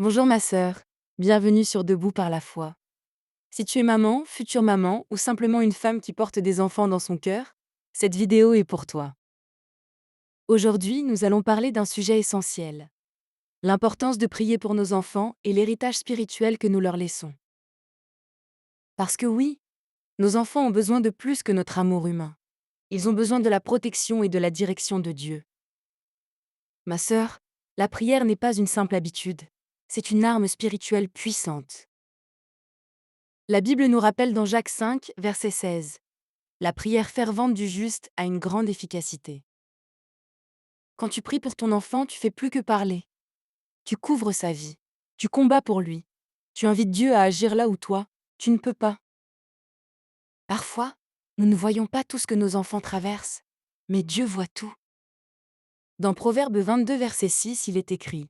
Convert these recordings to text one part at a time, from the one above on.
Bonjour ma sœur, bienvenue sur Debout par la foi. Si tu es maman, future maman ou simplement une femme qui porte des enfants dans son cœur, cette vidéo est pour toi. Aujourd'hui, nous allons parler d'un sujet essentiel, l'importance de prier pour nos enfants et l'héritage spirituel que nous leur laissons. Parce que oui, nos enfants ont besoin de plus que notre amour humain. Ils ont besoin de la protection et de la direction de Dieu. Ma sœur, la prière n'est pas une simple habitude, c'est une arme spirituelle puissante. La Bible nous rappelle dans Jacques 5, verset 16. La prière fervente du juste a une grande efficacité. Quand tu pries pour ton enfant, tu fais plus que parler. Tu couvres sa vie. Tu combats pour lui. Tu invites Dieu à agir là où toi, tu ne peux pas. Parfois, nous ne voyons pas tout ce que nos enfants traversent, mais Dieu voit tout. Dans Proverbe 22, verset 6, il est écrit :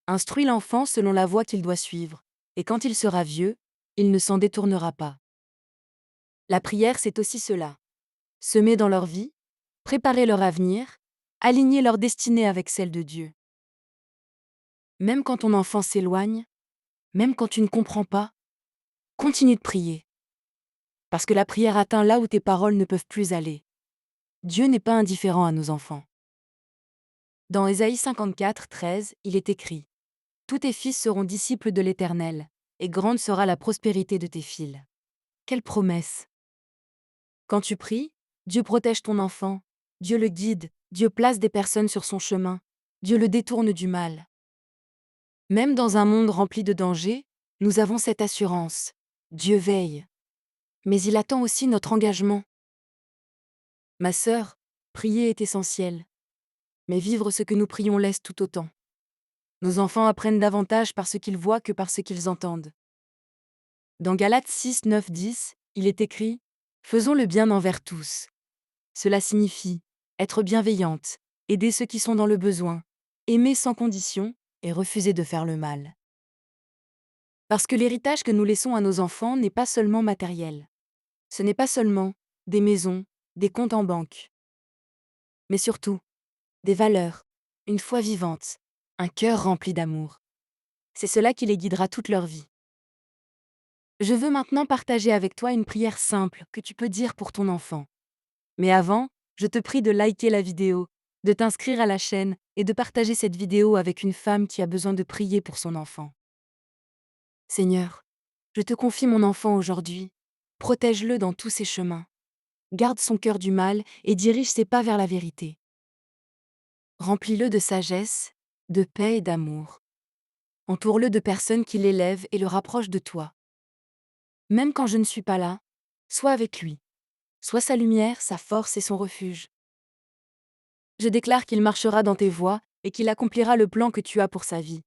Instruis l'enfant selon la voie qu'il doit suivre, et quand il sera vieux, il ne s'en détournera pas. La prière, c'est aussi cela. Semer dans leur vie, préparer leur avenir, aligner leur destinée avec celle de Dieu. Même quand ton enfant s'éloigne, même quand tu ne comprends pas, continue de prier. Parce que la prière atteint là où tes paroles ne peuvent plus aller. Dieu n'est pas indifférent à nos enfants. Dans Ésaïe 54, 13, il est écrit : Tous tes fils seront disciples de l'Éternel, et grande sera la prospérité de tes fils. Quelle promesse! Quand tu pries, Dieu protège ton enfant, Dieu le guide, Dieu place des personnes sur son chemin, Dieu le détourne du mal. Même dans un monde rempli de dangers, nous avons cette assurance. Dieu veille. Mais il attend aussi notre engagement. Ma sœur, prier est essentiel. Mais vivre ce que nous prions l'est tout autant. Nos enfants apprennent davantage par ce qu'ils voient que par ce qu'ils entendent. Dans Galates 6, 9, 10, il est écrit : Faisons le bien envers tous. Cela signifie être bienveillante, aider ceux qui sont dans le besoin, aimer sans condition et refuser de faire le mal. Parce que l'héritage que nous laissons à nos enfants n'est pas seulement matériel. Ce n'est pas seulement des maisons, des comptes en banque, mais surtout des valeurs, une foi vivante, un cœur rempli d'amour. C'est cela qui les guidera toute leur vie. Je veux maintenant partager avec toi une prière simple que tu peux dire pour ton enfant. Mais avant, je te prie de liker la vidéo, de t'inscrire à la chaîne et de partager cette vidéo avec une femme qui a besoin de prier pour son enfant. Seigneur, je te confie mon enfant aujourd'hui. Protège-le dans tous ses chemins. Garde son cœur du mal et dirige ses pas vers la vérité. Remplis-le de sagesse, de paix et d'amour. Entoure-le de personnes qui l'élèvent et le rapprochent de toi. Même quand je ne suis pas là, sois avec lui. Sois sa lumière, sa force et son refuge. Je déclare qu'il marchera dans tes voies et qu'il accomplira le plan que tu as pour sa vie.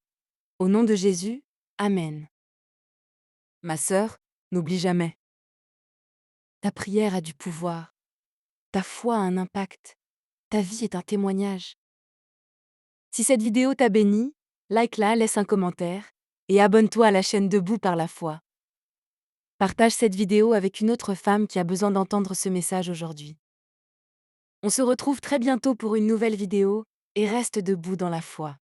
Au nom de Jésus, Amen. Ma sœur, n'oublie jamais. Ta prière a du pouvoir. Ta foi a un impact. Ta vie est un témoignage. Si cette vidéo t'a béni, like-la, laisse un commentaire et abonne-toi à la chaîne Debout par la foi. Partage cette vidéo avec une autre femme qui a besoin d'entendre ce message aujourd'hui. On se retrouve très bientôt pour une nouvelle vidéo et reste debout dans la foi.